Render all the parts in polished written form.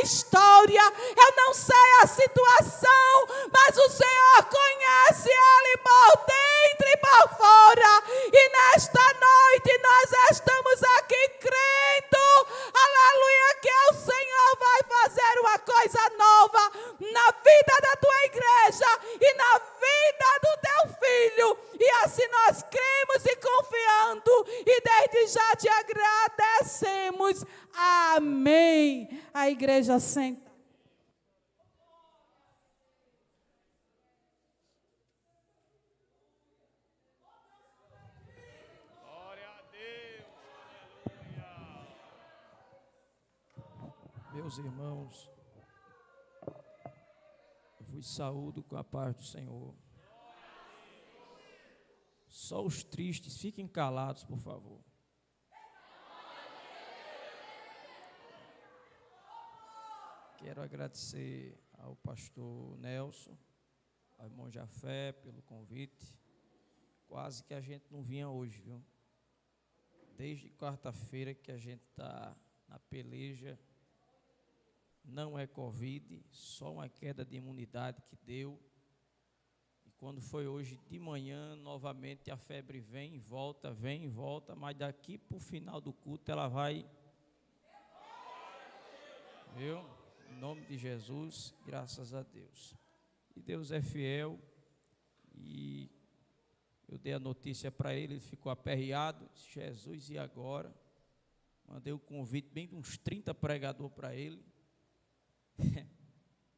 história, eu não sei a situação, mas o Senhor conhece ele por dentro e por fora. E nesta noite nós estamos aqui crendo, aleluia, que o Senhor vai fazer uma coisa nova na vida da tua igreja e na vida do teu filho. E assim nós cremos e confiando, e desde já te agradecemos. Amém. A igreja senta. Glória a Deus. Aleluia. Meus irmãos, eu vos saúdo com a paz do Senhor. Só os tristes, fiquem calados, por favor. Quero agradecer ao pastor Nelson, ao irmão Jafé pelo convite. Quase que a gente não vinha hoje, viu? Desde quarta-feira que a gente está na peleja. Não é Covid, só uma queda de imunidade que deu. E quando foi hoje de manhã, novamente a febre vem e volta, mas daqui para o final do culto ela vai. Viu? Em nome de Jesus, graças a Deus. E Deus é fiel. E eu dei a notícia para ele, ele ficou aperreado. Disse, Jesus, e agora? Mandei o convite bem de uns 30 pregadores para ele.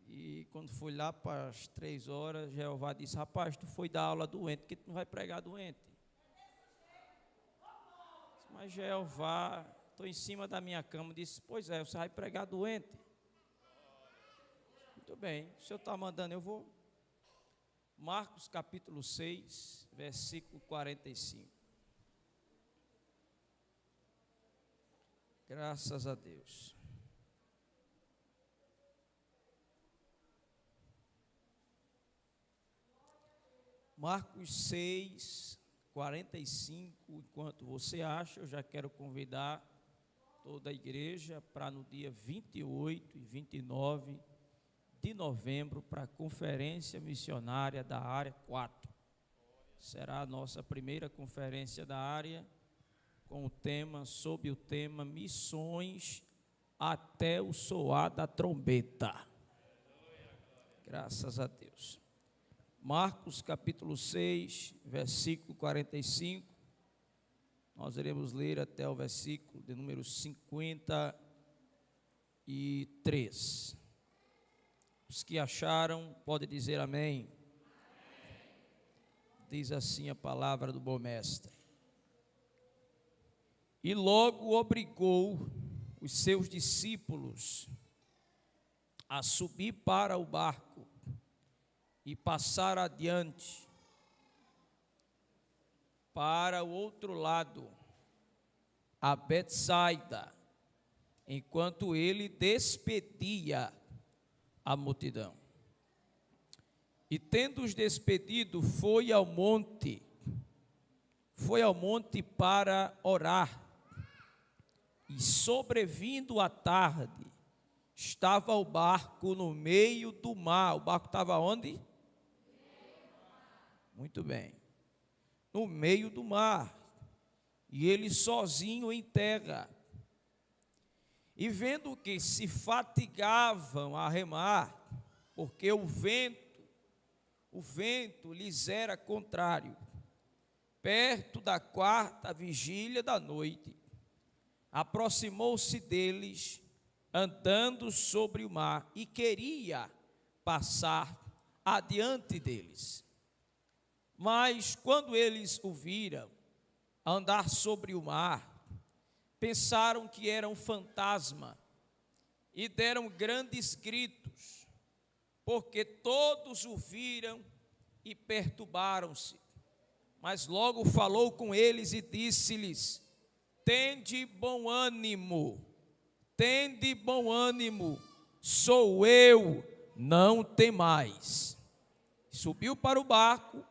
E quando foi lá para as 3 horas, Jeová disse, rapaz, tu foi dar aula doente, porque tu não vai pregar doente. Disse, mas Jeová, estou em cima da minha cama, disse, pois é, você vai pregar doente. Muito bem, o senhor está mandando, eu vou. Marcos capítulo 6, versículo 45. Graças a Deus. Marcos 6, 45, enquanto você acha, eu já quero convidar toda a igreja para no dia 28 e 29 de novembro para a conferência missionária da área 4. Será a nossa primeira conferência da área sob o tema Missões até o soar da trombeta. Graças a Deus. Marcos capítulo 6, versículo 45, nós iremos ler até o versículo de número 53. Os que acharam, podem dizer amém. Diz assim a palavra do bom mestre. E logo obrigou os seus discípulos a subir para o barco e passar adiante para o outro lado, a Betsaida, enquanto ele despedia a multidão. E tendo-os despedido, foi ao monte para orar. E sobrevindo a tarde, estava o barco no meio do mar. O barco estava onde? Muito bem. No meio do mar. E ele sozinho em terra. E vendo que se fatigavam a remar, porque o vento lhes era contrário, perto da 4ª vigília da noite, aproximou-se deles, andando sobre o mar, e queria passar adiante deles. Mas quando eles o viram andar sobre o mar, pensaram que era um fantasma e deram grandes gritos, porque todos o viram e perturbaram-se. Mas logo falou com eles e disse-lhes: tende bom ânimo, sou eu, não temais. Subiu para o barco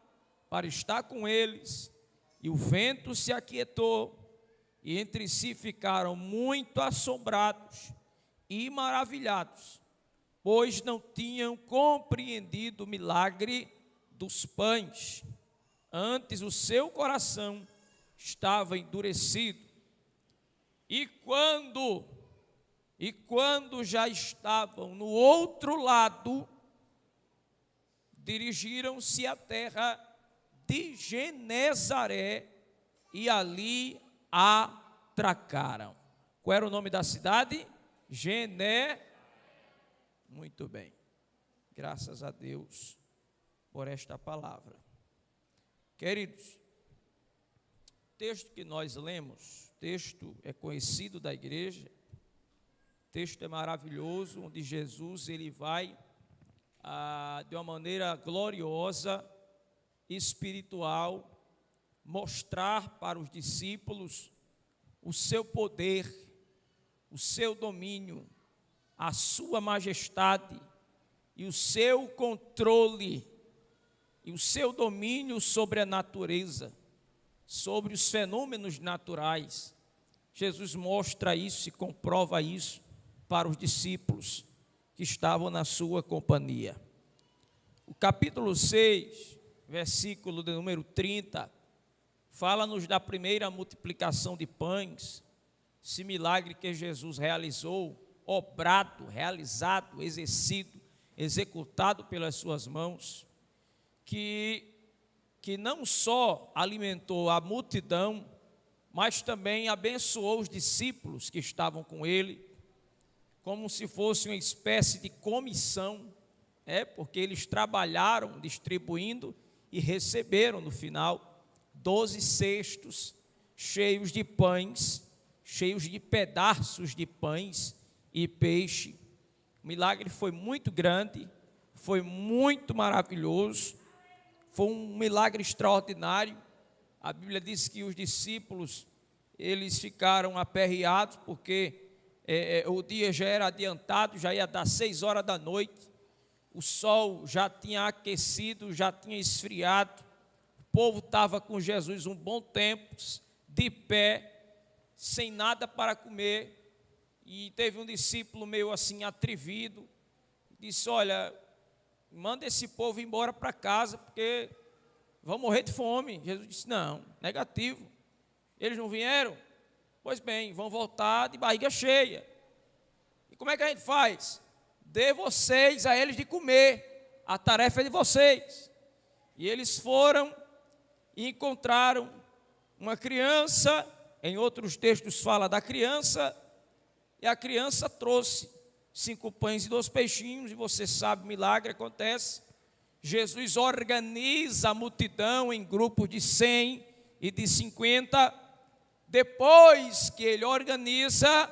para estar com eles, e o vento se aquietou, e entre si ficaram muito assombrados, e maravilhados, pois não tinham compreendido o milagre dos pães. Antes o seu coração estava endurecido. E quando já estavam no outro lado, dirigiram-se à terra de Genezaré e ali atracaram. Qual era o nome da cidade? Muito bem. Graças a Deus por esta palavra. Queridos, o texto que nós lemos, texto é conhecido da igreja, texto é maravilhoso, onde Jesus ele vai de uma maneira gloriosa, espiritual, mostrar para os discípulos o seu poder, o seu domínio, a sua majestade e o seu controle e o seu domínio sobre a natureza, sobre os fenômenos naturais. Jesus mostra isso e comprova isso para os discípulos que estavam na sua companhia. O capítulo 6, versículo de número 30, fala-nos da primeira multiplicação de pães, esse milagre que Jesus realizou, obrado, realizado, exercido, executado pelas suas mãos, que não só alimentou a multidão, mas também abençoou os discípulos que estavam com ele, como se fosse uma espécie de comissão, porque eles trabalharam distribuindo e receberam no final 12 cestos cheios de pães, cheios de pedaços de pães e peixe. O milagre foi muito grande, foi muito maravilhoso, foi um milagre extraordinário. A Bíblia diz que os discípulos, eles ficaram aperreados, porque o dia já era adiantado, já ia dar 6 horas da noite, o sol já tinha aquecido, já tinha esfriado, o povo estava com Jesus um bom tempo, de pé, sem nada para comer, e teve um discípulo meio assim atrevido, disse: olha, manda esse povo embora para casa, porque vão morrer de fome. Jesus disse: não, negativo, eles não vieram? Pois bem, vão voltar de barriga cheia. E como é que a gente faz? Dê vocês a eles de comer, a tarefa é de vocês. E eles foram e encontraram uma criança, em outros textos fala da criança, e a criança trouxe 5 pães e 2 peixinhos, e você sabe, milagre acontece. Jesus organiza a multidão em grupos de 100 e de 50. Depois que ele organiza,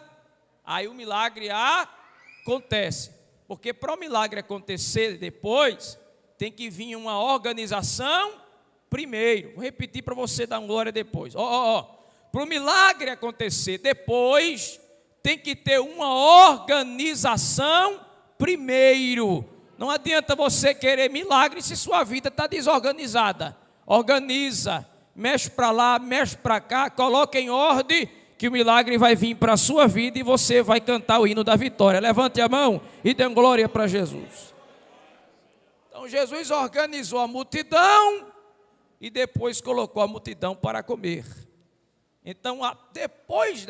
aí o milagre acontece. Porque para o milagre acontecer depois, tem que vir uma organização primeiro. Vou repetir para você dar uma glória depois. Para o milagre acontecer depois, tem que ter uma organização primeiro. Não adianta você querer milagre se sua vida está desorganizada. Organiza, mexe para lá, mexe para cá, coloca em ordem, que o milagre vai vir para a sua vida e você vai cantar o hino da vitória. Levante a mão e dê glória para Jesus. Então Jesus organizou a multidão e depois colocou a multidão para comer. Então, depois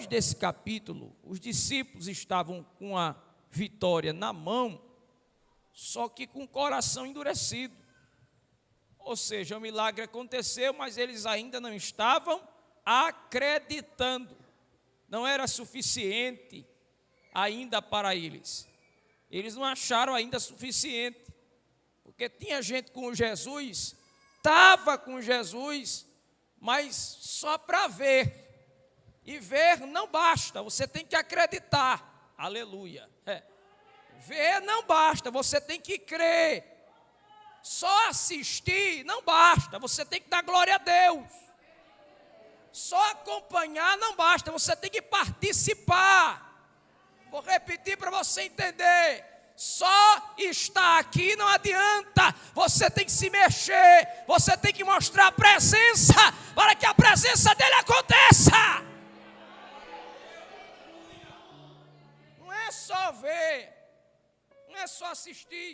desse capítulo, os discípulos estavam com a vitória na mão, só que com o coração endurecido. Ou seja, o milagre aconteceu, mas eles ainda não estavam acreditando. Não era suficiente ainda para eles. Eles não acharam ainda suficiente. Porque tinha gente com Jesus, estava com Jesus, mas só para ver. E ver não basta, você tem que acreditar. Aleluia. Ver não basta, você tem que crer. Só assistir não basta, você tem que dar glória a Deus. Só acompanhar não basta, você tem que participar. Vou repetir para você entender. Só estar aqui não adianta, você tem que se mexer, você tem que mostrar a presença, para que a presença dele aconteça. é só ver, não é só assistir.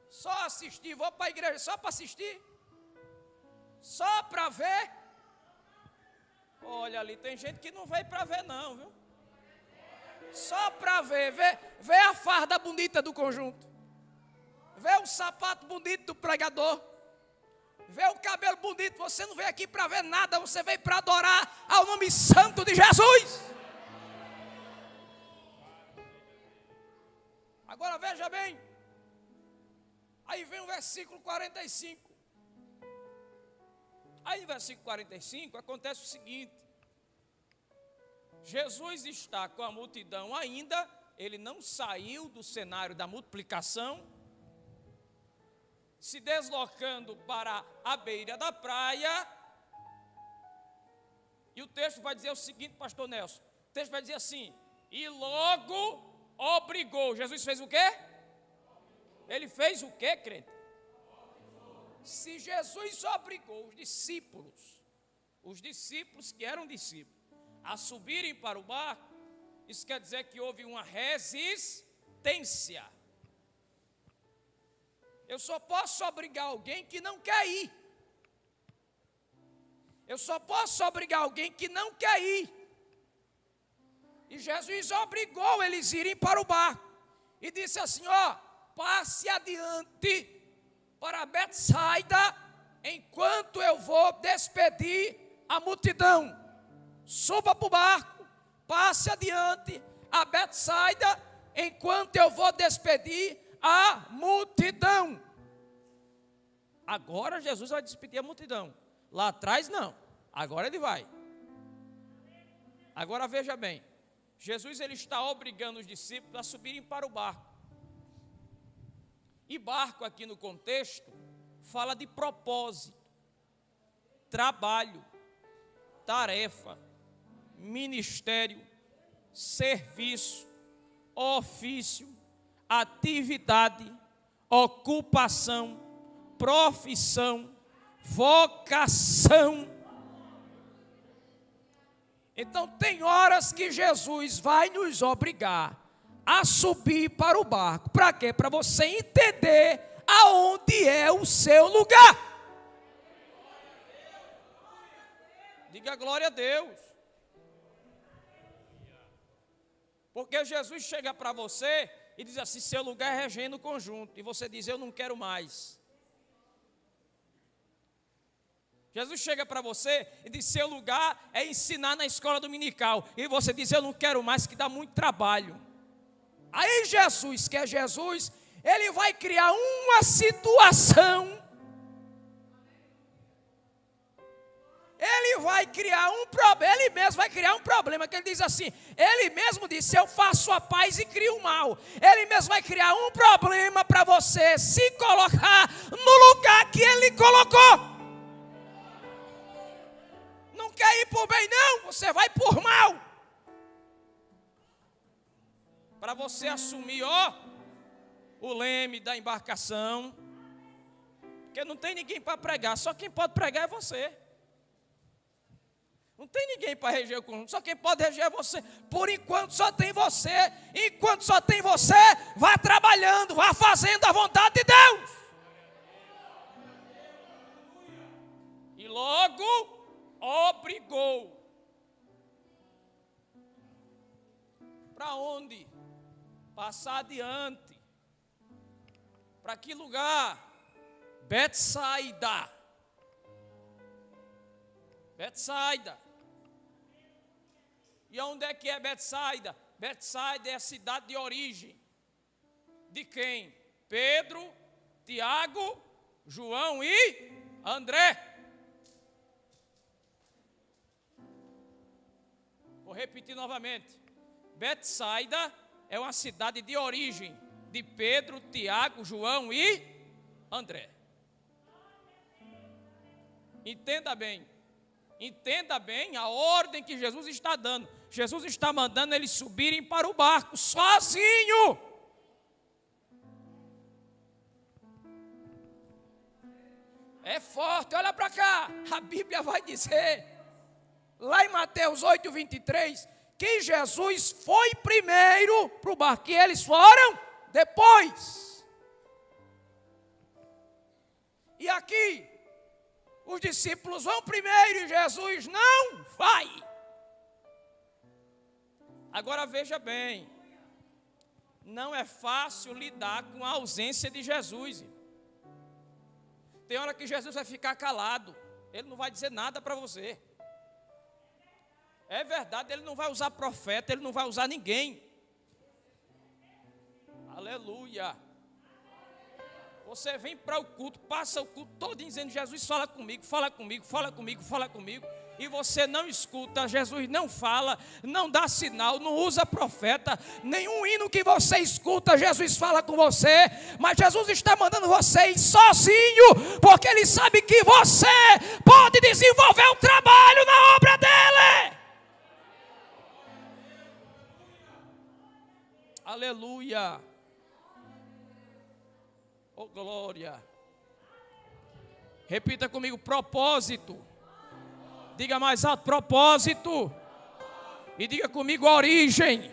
Só assistir, vou para a igreja só para assistir? Só para ver? Olha ali, tem gente que não veio para ver não, viu? Só para ver, vê a farda bonita do conjunto, vê o sapato bonito do pregador, vê o cabelo bonito. Você não veio aqui para ver nada, você veio para adorar ao nome santo de Jesus. Agora veja bem, aí vem o versículo 45. Aí no versículo 45 acontece o seguinte: Jesus está com a multidão ainda, ele não saiu do cenário da multiplicação, se deslocando para a beira da praia. E o texto vai dizer o seguinte, pastor Nelson, o texto vai dizer assim: e logo obrigou. Jesus fez o quê? Ele fez o quê, crente? Se Jesus obrigou os discípulos que eram discípulos, a subirem para o barco, isso quer dizer que houve uma resistência. Eu só posso obrigar alguém que não quer ir. Eu só posso obrigar alguém que não quer ir. E Jesus obrigou eles a irem para o barco. E disse assim, ó, passe adiante para Betsaida, enquanto eu vou despedir a multidão. Suba para o barco, passe adiante a Betsaida, enquanto eu vou despedir a multidão. Agora Jesus vai despedir a multidão. Lá atrás não, agora ele vai. Agora veja bem, Jesus ele está obrigando os discípulos a subirem para o barco. E barco aqui no contexto fala de propósito, trabalho, tarefa, ministério, serviço, ofício, atividade, ocupação, profissão, vocação. Então tem horas que Jesus vai nos obrigar a subir para o barco. Para quê? Para você entender aonde é o seu lugar. Diga glória a Deus. Porque Jesus chega para você e diz assim, seu lugar é regendo conjunto. E você diz, eu não quero mais. Jesus chega para você e diz, seu lugar é ensinar na escola dominical. E você diz, eu não quero mais, que dá muito trabalho. Aí Jesus, que é Jesus, ele vai criar uma situação. Ele vai criar um problema, ele mesmo vai criar um problema, que ele diz assim, ele mesmo disse, eu faço a paz e crio o mal. Ele mesmo vai criar um problema para você se colocar no lugar que ele colocou. Não quer ir por bem não, você vai por mal. Para você assumir, ó, o leme da embarcação. Porque não tem ninguém para pregar, só quem pode pregar é você. Não tem ninguém para reger o conjunto, só quem pode reger é você. Por enquanto só tem você. Enquanto só tem você, vá trabalhando, vá fazendo a vontade de Deus. E logo obrigou. Para onde? Passar adiante. Para que lugar? Betsaida. Betsaida. E onde é que é Betsaida? Betsaida é a cidade de origem. De quem? Pedro, Tiago, João e André. Vou repetir novamente. Betsaida é uma cidade de origem de Pedro, Tiago, João e André. Entenda bem a ordem que Jesus está dando. Jesus está mandando eles subirem para o barco sozinho. É forte, olha para cá. A Bíblia vai dizer, lá em Mateus 8:23, que Jesus foi primeiro para o barco, que eles foram depois. E aqui, os discípulos vão primeiro e Jesus não vai. Agora veja bem, não é fácil lidar com a ausência de Jesus. Tem hora que Jesus vai ficar calado, ele não vai dizer nada para você. É verdade, ele não vai usar profeta, ele não vai usar ninguém. Aleluia. Você vem para o culto, passa o culto todo dizendo: Jesus, fala comigo, fala comigo, fala comigo, fala comigo. E você não escuta, Jesus não fala, não dá sinal, não usa profeta. Nenhum hino que você escuta, Jesus fala com você. Mas Jesus está mandando você ir sozinho, porque Ele sabe que você pode desenvolver um trabalho na obra dEle. Aleluia. Oh, glória. Repita comigo: propósito. Diga mais alto: propósito. E diga comigo: origem.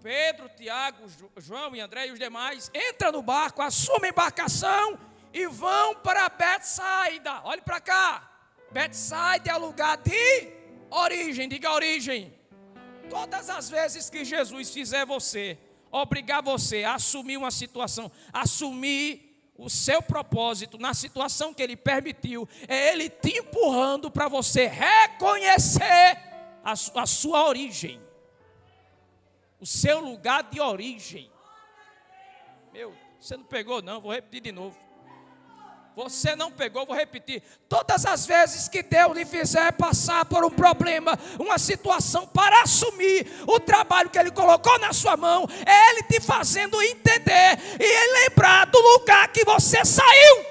Pedro, Tiago, João e André e os demais entram no barco, assumem a embarcação e vão para Betsaida. Olhe para cá. Betsaida é o lugar de origem. Diga origem. Todas as vezes que Jesus fizer você, obrigar você a assumir uma situação, assumir o seu propósito na situação que Ele permitiu, é Ele te empurrando para você reconhecer a sua origem, o seu lugar de origem. Meu, você não pegou não, vou repetir de novo. Você não pegou, vou repetir. Todas as vezes que Deus lhe fizer passar por um problema, uma situação, para assumir o trabalho que Ele colocou na sua mão, é Ele te fazendo entender e lembrar do lugar que você saiu.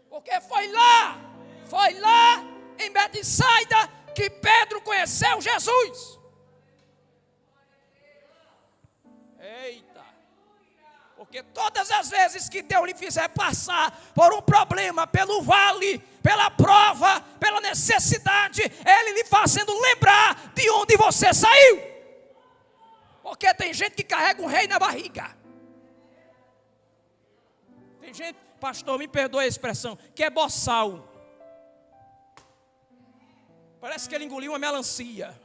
Porque foi lá em Betsaida que Pedro conheceu Jesus. Eita. Porque todas as vezes que Deus lhe fizer passar por um problema, pelo vale, pela prova, pela necessidade, é Ele lhe fazendo lembrar de onde você saiu. Porque tem gente que carrega um rei na barriga. Tem gente, pastor, me perdoe a expressão, que é boçal. Parece que ele engoliu uma melancia.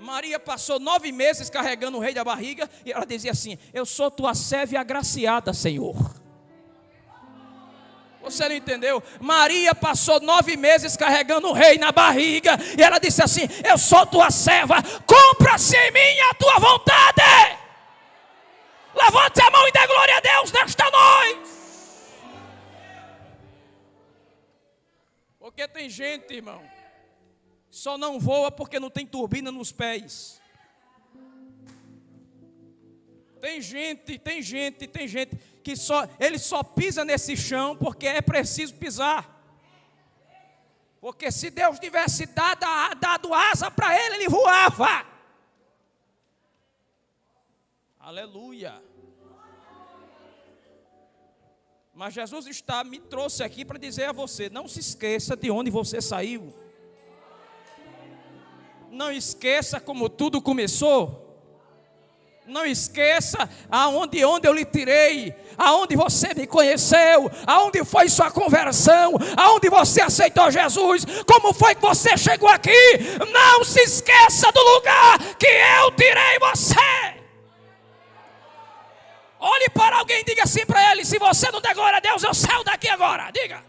Maria passou 9 meses carregando o rei da barriga, e ela dizia assim: eu sou tua serva e agraciada, Senhor. Você não entendeu? Maria passou 9 meses carregando o rei na barriga, e ela disse assim: eu sou tua serva, cumpra-se em mim a tua vontade. Levante a mão e dê glória a Deus nesta noite. Porque tem gente, irmão, só não voa porque não tem turbina nos pés. Tem gente que ele só pisa nesse chão porque é preciso pisar. Porque se Deus tivesse dado asa para ele, ele voava. Aleluia. Mas Jesus me trouxe aqui para dizer a você: não se esqueça de onde você saiu. Não esqueça como tudo começou. Não esqueça aonde eu lhe tirei, aonde você me conheceu, aonde foi sua conversão, aonde você aceitou Jesus, como foi que você chegou aqui. Não se esqueça do lugar que eu tirei você. Olhe para alguém e diga assim para ele: se você não der glória a Deus, eu saio daqui agora. Diga.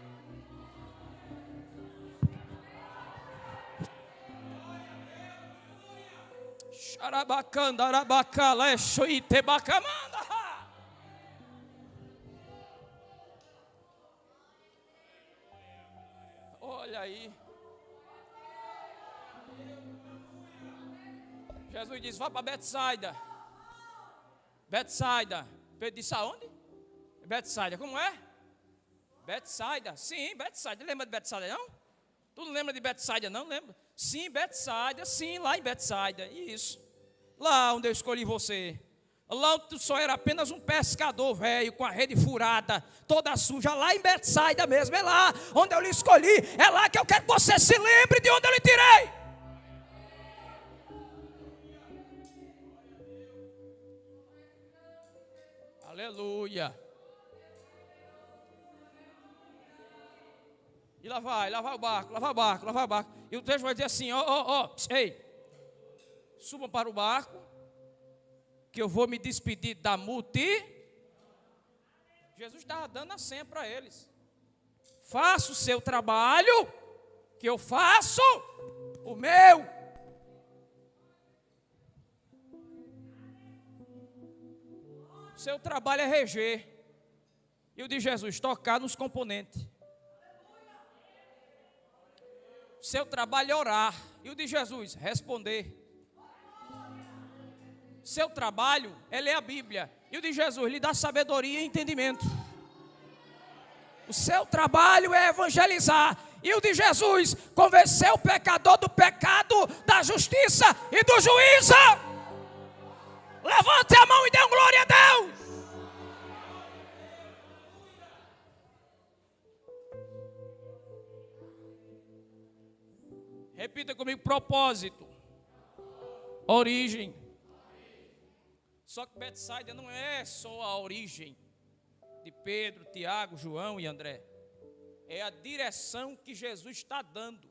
Olha aí. Jesus diz: vá para Betsaida. Betsaida. Pedro disse: aonde? Betsaida. Como é? Betsaida. Sim, Betsaida. Lembra de Betsaida não? Tu não lembra de Betsaida não? Lembra? Sim, Betsaida. Sim, lá em Betsaida. Isso. Lá onde eu escolhi você. Lá onde tu só era apenas um pescador velho, com a rede furada, toda suja, lá em Betsaida mesmo, é lá onde eu lhe escolhi, é lá que eu quero que você se lembre de onde eu lhe tirei. Aleluia. E lá vai o barco. E o texto vai dizer assim, ei, subam para o barco, que eu vou me despedir da multidão. Jesus estava dando a senha para eles. Faça o seu trabalho, que eu faço o meu. Seu trabalho é reger. E o de Jesus, tocar nos componentes. Seu trabalho é orar. E o de Jesus, responder. Seu trabalho é ler a Bíblia. E o de Jesus, lhe dá sabedoria e entendimento. O seu trabalho é evangelizar. E o de Jesus, convencer o pecador do pecado, da justiça e do juízo. Levante a mão e dê um glória a Deus. Repita comigo, propósito, origem. Só que Betsaida não é só a origem de Pedro, Tiago, João e André. É a direção que Jesus está dando.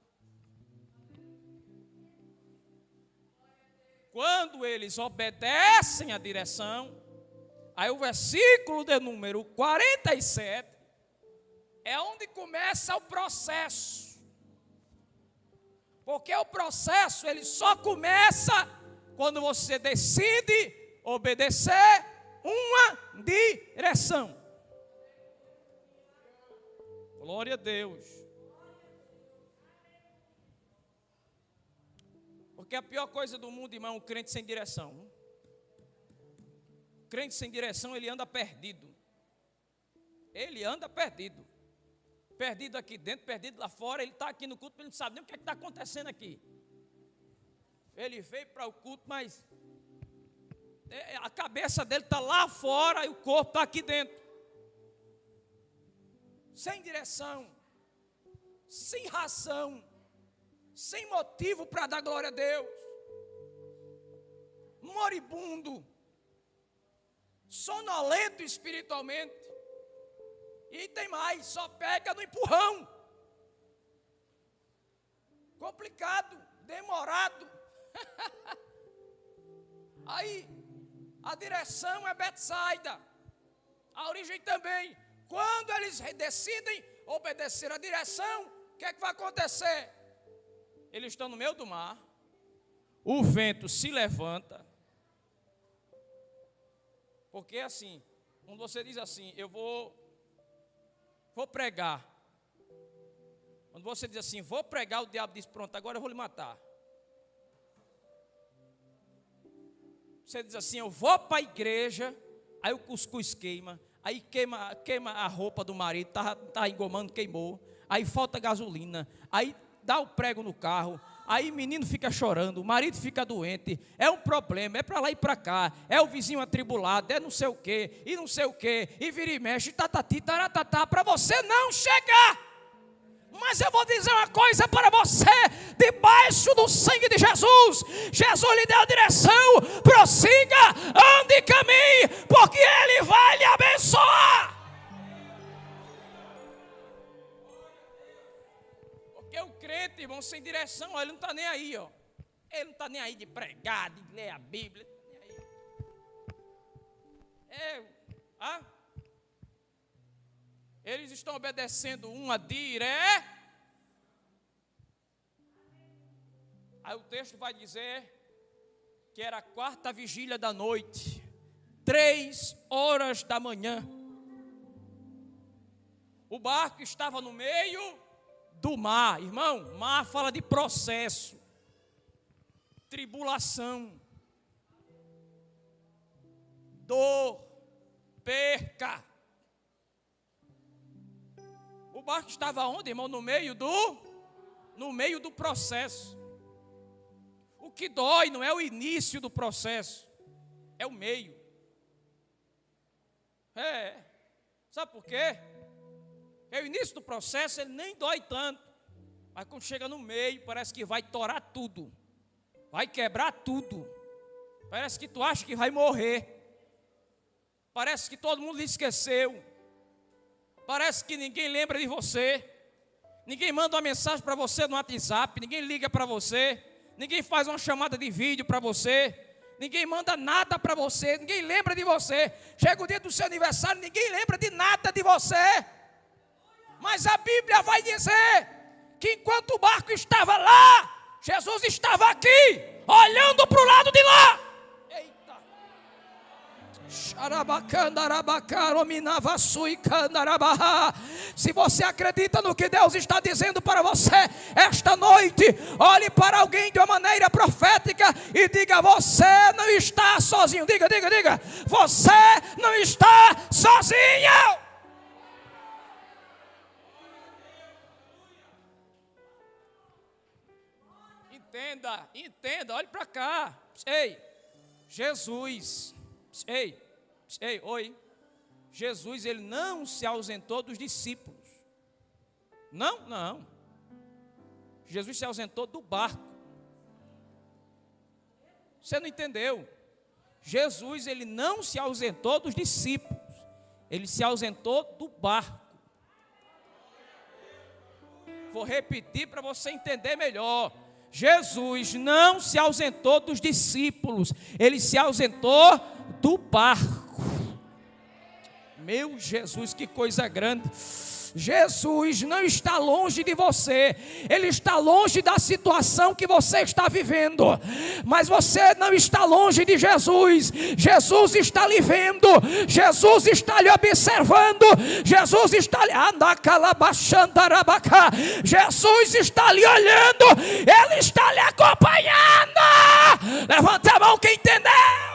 Quando eles obedecem a direção, aí o versículo de número 47 é onde começa o processo. Porque o processo ele só começa quando você decide obedecer uma direção. Glória a Deus. Porque a pior coisa do mundo, irmão, é um crente sem direção. O crente sem direção, ele anda perdido. Ele anda perdido. Perdido aqui dentro, perdido lá fora. Ele está aqui no culto, ele não sabe nem o que está acontecendo aqui. Ele veio para o culto, mas a cabeça dele está lá fora e o corpo está aqui dentro. Sem direção, sem razão, sem motivo para dar glória a Deus, moribundo, sonolento espiritualmente, e tem mais, só pega no empurrão, complicado, demorado. Aí, a direção é Betsaida, a origem também. Quando eles decidem obedecer a direção, o que é que vai acontecer? Eles estão no meio do mar, o vento se levanta, porque assim, quando você diz assim, eu vou pregar, quando você diz assim, vou pregar, o diabo diz, pronto, agora eu vou lhe matar. Você diz assim, eu vou para a igreja, aí o cuscuz queima, aí queima a roupa do marido, tá engomando, queimou, aí falta gasolina, aí dá o prego no carro, aí menino fica chorando, o marido fica doente, é um problema, é para lá e para cá, é o vizinho atribulado, é não sei o quê, e não sei o quê, e vira e mexe, tatati, taratatá, para você não chegar. Mas eu vou dizer uma coisa para você, debaixo do sangue de Jesus, Jesus lhe deu a direção, prossiga, ande e caminhe, porque Ele vai lhe abençoar. Porque o crente, irmão, sem direção, ele não está nem aí, ó. Ele não está nem aí de pregar, de ler a Bíblia, eles estão obedecendo uma direção. Aí o texto vai dizer que era a quarta vigília da noite, 3 horas da manhã. O barco estava no meio do mar. Irmão, mar fala de processo, tribulação, dor, perca. O barco estava onde, irmão? No meio do processo. O que dói não é o início do processo, é o meio. Sabe por quê? O início do processo ele nem dói tanto. Mas quando chega no meio, parece que vai torar tudo. Vai quebrar tudo. Parece que tu acha que vai morrer. Parece que todo mundo lhe esqueceu. Parece que ninguém lembra de você. Ninguém manda uma mensagem para você no WhatsApp. Ninguém liga para você. Ninguém faz uma chamada de vídeo para você. Ninguém manda nada para você. Ninguém lembra de você. Chega o dia do seu aniversário, ninguém lembra de nada de você. Mas a Bíblia vai dizer que enquanto o barco estava lá, Jesus estava aqui, olhando para o lado de lá. Eita! Se você acredita no que Deus está dizendo para você esta noite, olhe para alguém de uma maneira profética e diga: você não está sozinho. Diga, você não está sozinho. Entenda, olhe para cá. Jesus, Jesus, ele não se ausentou dos discípulos. Não. Jesus se ausentou do barco. Você não entendeu? Jesus, ele não se ausentou dos discípulos. Ele se ausentou do barco. Vou repetir para você entender melhor. Jesus não se ausentou dos discípulos, ele se ausentou do barco. Meu Jesus, que coisa grande. Jesus não está longe de você, Ele está longe da situação que você está vivendo, mas você não está longe de Jesus. Jesus está lhe vendo, Jesus está lhe observando, Jesus está lhe Jesus está lhe olhando, Ele está lhe acompanhando. Levante a mão quem entendeu.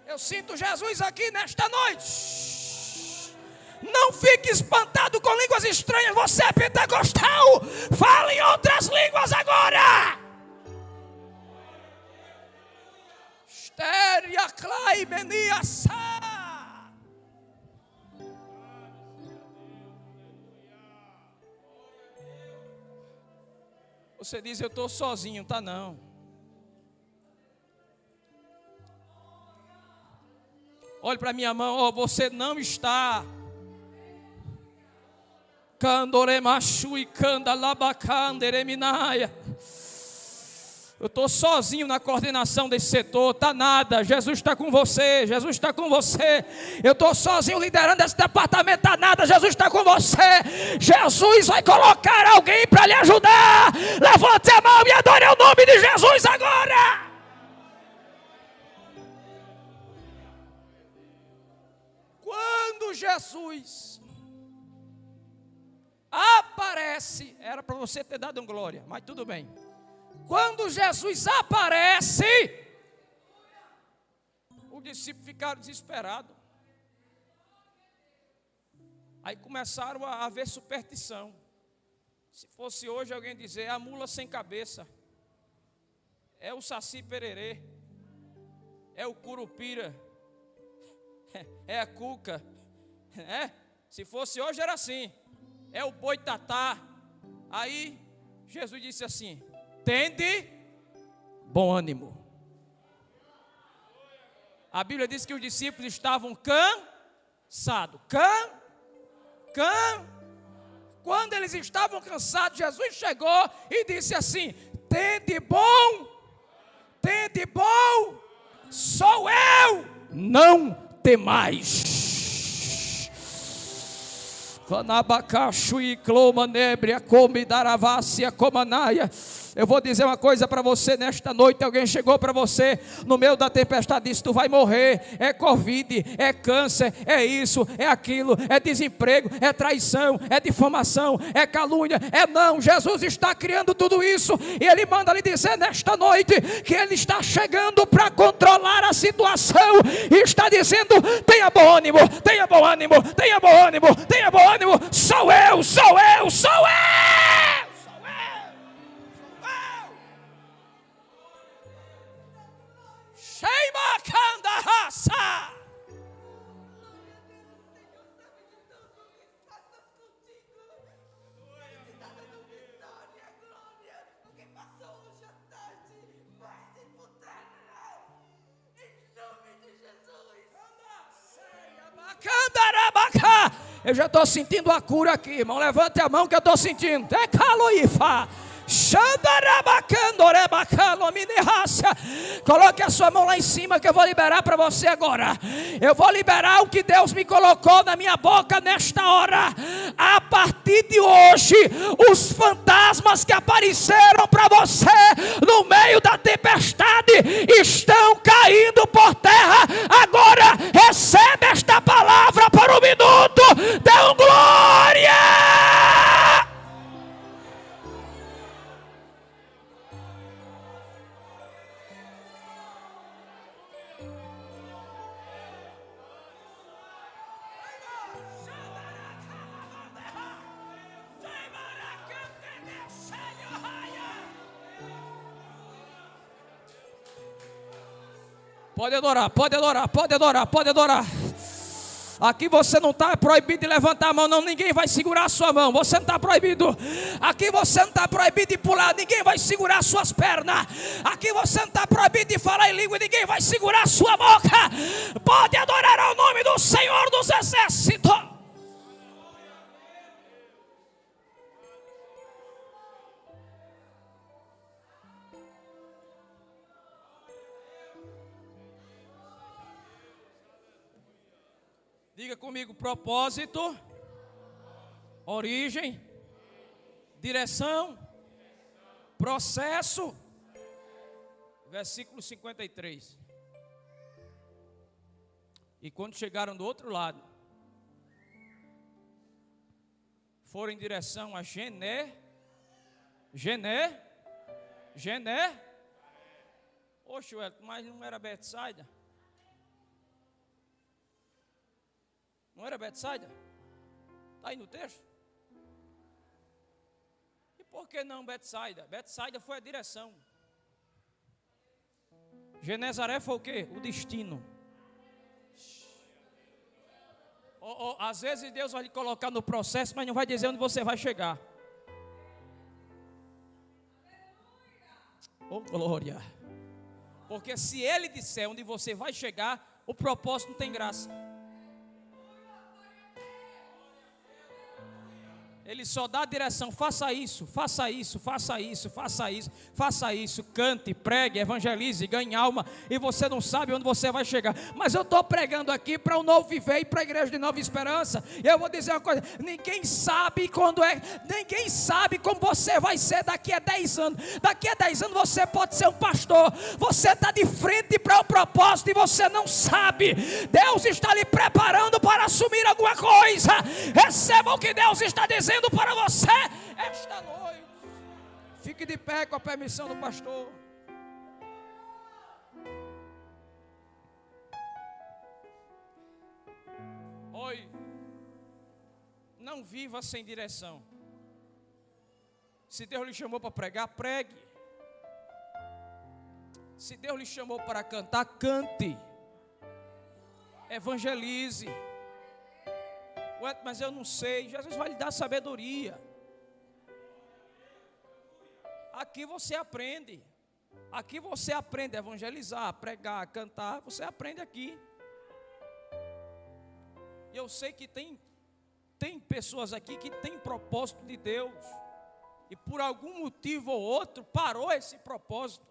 Eu sinto Jesus aqui nesta noite. Não fique espantado com línguas estranhas. Você é pentecostal, fala em outras línguas agora. Estéria claimeniaça. Você diz: eu estou sozinho. Tá não. Olhe para minha mão, você não está. Eu estou sozinho na coordenação desse setor, tá nada. Jesus está com você, Jesus está com você. Eu estou sozinho liderando esse departamento, tá nada. Jesus está com você. Jesus vai colocar alguém para lhe ajudar. Levante a mão e adore o nome de Jesus agora. Quando Jesus aparece, era para você ter dado um glória, mas tudo bem. Quando Jesus aparece, os discípulos ficaram desesperados. Aí começaram a haver superstição. Se fosse hoje alguém dizer: a mula sem cabeça, é o saci pererê, é o curupira, é a cuca, Se fosse hoje era assim, é o boitatá. Aí Jesus disse assim: tende bom ânimo. A Bíblia diz que os discípulos estavam cansados. Quando eles estavam cansados, Jesus chegou e disse assim: tende bom, sou eu, não temais. Eu vou dizer uma coisa para você nesta noite. Alguém chegou para você no meio da tempestade e disse: tu vai morrer. É Covid, é câncer, é isso, é aquilo, é desemprego, é traição, é difamação, é calúnia, é não. Jesus está criando tudo isso e Ele manda lhe dizer nesta noite que Ele está chegando para controlar a situação e está dizendo: tenha bom ânimo, tenha bom ânimo, tenha bom ânimo, tenha bom ânimo. Sou eu, sou eu, sou eu. Sheima Kanda Raça. Eu já estou sentindo a cura aqui, irmão. Levante a mão que eu estou sentindo. Coloque a sua mão lá em cima que eu vou liberar para você agora. Eu vou liberar o que Deus me colocou na minha boca nesta hora. A partir de hoje, os fantasmas que apareceram para você no meio da tempestade estão caindo por terra. Agora recebe esta palavra por um minuto. Dê um glória! Pode adorar, pode adorar, pode adorar, pode adorar. Aqui você não está proibido de levantar a mão, não. Ninguém vai segurar a sua mão. Você não está proibido. Aqui você não está proibido de pular. Ninguém vai segurar as suas pernas. Aqui você não está proibido de falar em língua. Ninguém vai segurar a sua boca. Pode adorar ao nome do Senhor dos Exércitos. Diga comigo: propósito, origem, direção, processo. Versículo 53. E quando chegaram do outro lado, foram em direção a Gené. Oxe, mas não era Betsaida? Não era Betsaida? Está aí no texto? E por que não Betsaida? Betsaida foi a direção. Genezaré foi o quê? O destino. Às vezes Deus vai lhe colocar no processo, mas não vai dizer onde você vai chegar. Oh, glória. Porque se Ele disser onde você vai chegar, o propósito não tem graça. Ele só dá a direção: faça isso, faça isso, faça isso, faça isso, faça isso, cante, pregue, evangelize, ganhe alma, e você não sabe onde você vai chegar. Mas eu estou pregando aqui para o Novo Viver e para a Igreja de Nova Esperança. E eu vou dizer uma coisa: ninguém sabe quando ninguém sabe como você vai ser daqui a 10 anos. Daqui a 10 anos você pode ser um pastor. Você está de frente para o propósito e você não sabe. Deus está lhe preparando para assumir alguma coisa. Receba o que Deus está dizendo para você esta noite. Fique de pé com a permissão do pastor. Oi, não viva sem direção. Se Deus lhe chamou para pregar, pregue. Se Deus lhe chamou para cantar, cante. Evangelize. Ué, mas eu não sei. Jesus vai lhe dar sabedoria. Aqui você aprende. Aqui você aprende a evangelizar, pregar, cantar. Você aprende aqui. E eu sei que tem pessoas aqui que têm propósito de Deus. E por algum motivo ou outro parou esse propósito.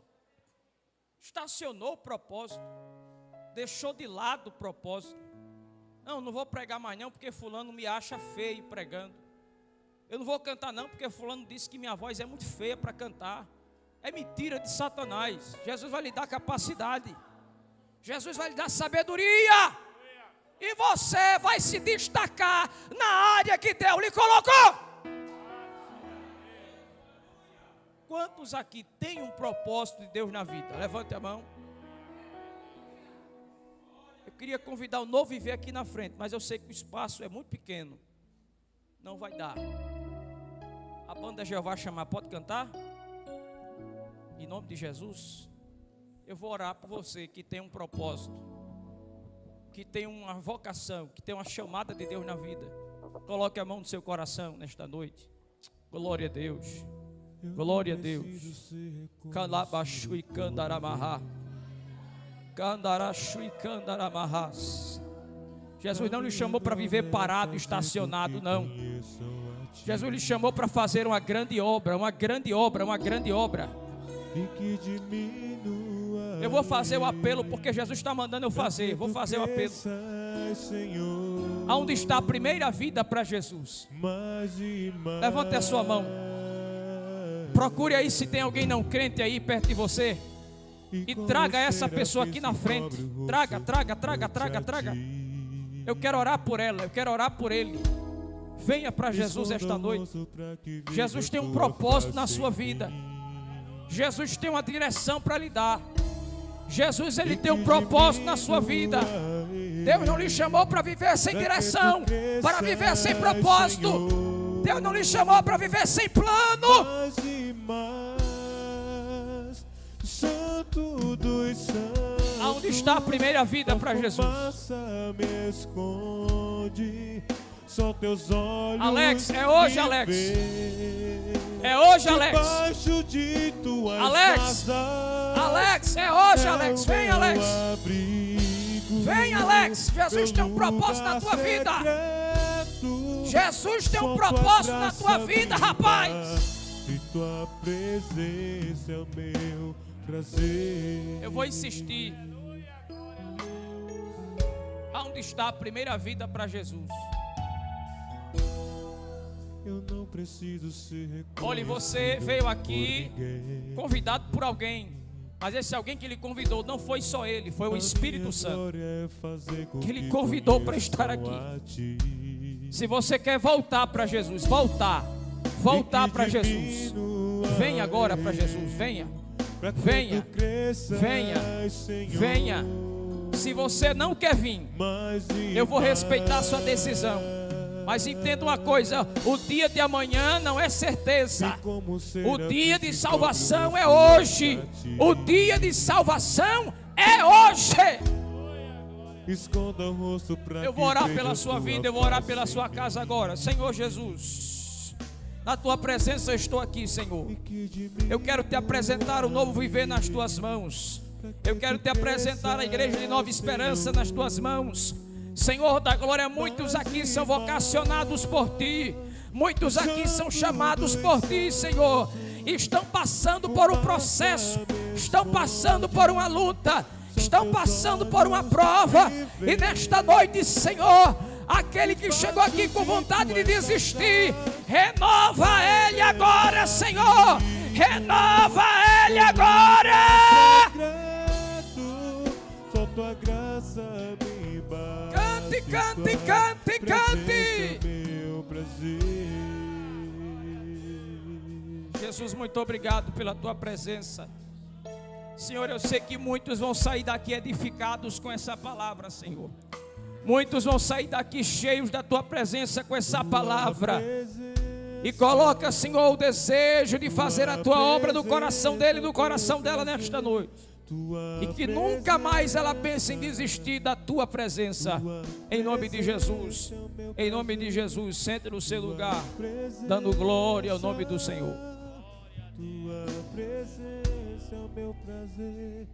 Estacionou o propósito. Deixou de lado o propósito. Não vou pregar mais não, porque fulano me acha feio pregando. Eu não vou cantar não, porque fulano disse que minha voz é muito feia para cantar. É mentira de Satanás. Jesus vai lhe dar capacidade. Jesus vai lhe dar sabedoria. E você vai se destacar na área que Deus lhe colocou. Quantos aqui têm um propósito de Deus na vida? Levante a mão. Eu queria convidar o Novo Viver aqui na frente, mas eu sei que o espaço é muito pequeno. Não vai dar. A banda Jeová chamar, pode cantar? Em nome de Jesus. Eu vou orar por você que tem um propósito, que tem uma vocação, que tem uma chamada de Deus na vida. Coloque a mão no seu coração nesta noite. Glória a Deus. Glória a Deus. Calabashui candaramaha. Candarashui candaramahas. Jesus não lhe chamou para viver parado, estacionado, não. Jesus lhe chamou para fazer uma grande obra, uma grande obra, uma grande obra. Eu vou fazer o apelo porque Jesus está mandando eu fazer. Vou fazer o apelo. Aonde está a primeira vida para Jesus? Levante a sua mão. Procure aí se tem alguém não crente aí perto de você. E traga essa pessoa aqui na frente. Traga. Eu quero orar por ela, eu quero orar por ele. Venha para Jesus esta noite. Jesus tem um propósito na sua vida. Jesus tem uma direção para lhe dar. Jesus, ele tem um propósito na sua vida. Deus não lhe chamou para viver sem direção, para viver sem propósito. Deus não lhe chamou para viver sem plano. Aonde está a primeira vida para Jesus? Alex, é hoje, Alex. É hoje, Alex. Alex, é hoje, Alex. Vem, Alex. Vem, Alex. Jesus tem um propósito na tua vida. Jesus tem um propósito na tua vida, rapaz. E tua presença é o meu prazer. Eu vou insistir. Aonde está a primeira vida para Jesus? Eu não preciso ser. Olhe, você veio aqui convidado por alguém, mas esse alguém que lhe convidou não foi só ele, foi o Espírito Santo que lhe convidou para estar aqui. Se você quer voltar para Jesus, voltar para Jesus, venha agora para Jesus, venha. Se você não quer vir, eu vou respeitar a sua decisão. Mas entenda uma coisa, o dia de amanhã não é certeza. O dia de salvação é hoje. O dia de salvação é hoje. Eu vou orar pela sua vida, eu vou orar pela sua casa agora. Senhor Jesus, na tua presença eu estou aqui, Senhor. Eu quero te apresentar o novo viver nas tuas mãos. Eu quero te apresentar a igreja de Nova Esperança nas tuas mãos. Senhor da glória, muitos aqui são vocacionados por ti, muitos aqui são chamados por ti, Senhor. Estão passando por um processo, estão passando por uma luta, estão passando por uma prova. E nesta noite, Senhor, aquele que chegou aqui com vontade de desistir, renova ele agora, Senhor. Renova ele agora. Só tua graça me basta. Cante. Jesus, muito obrigado pela tua presença. Senhor, eu sei que muitos vão sair daqui edificados com essa palavra, Senhor. Muitos vão sair daqui cheios da tua presença com essa palavra. E coloca, Senhor, o desejo de fazer a tua obra no coração dele e no coração dela nesta noite. E que nunca mais ela pense em desistir da tua presença. Em nome de Jesus. Em nome de Jesus, sente no seu lugar, dando glória ao nome do Senhor. Tua presença é o meu prazer.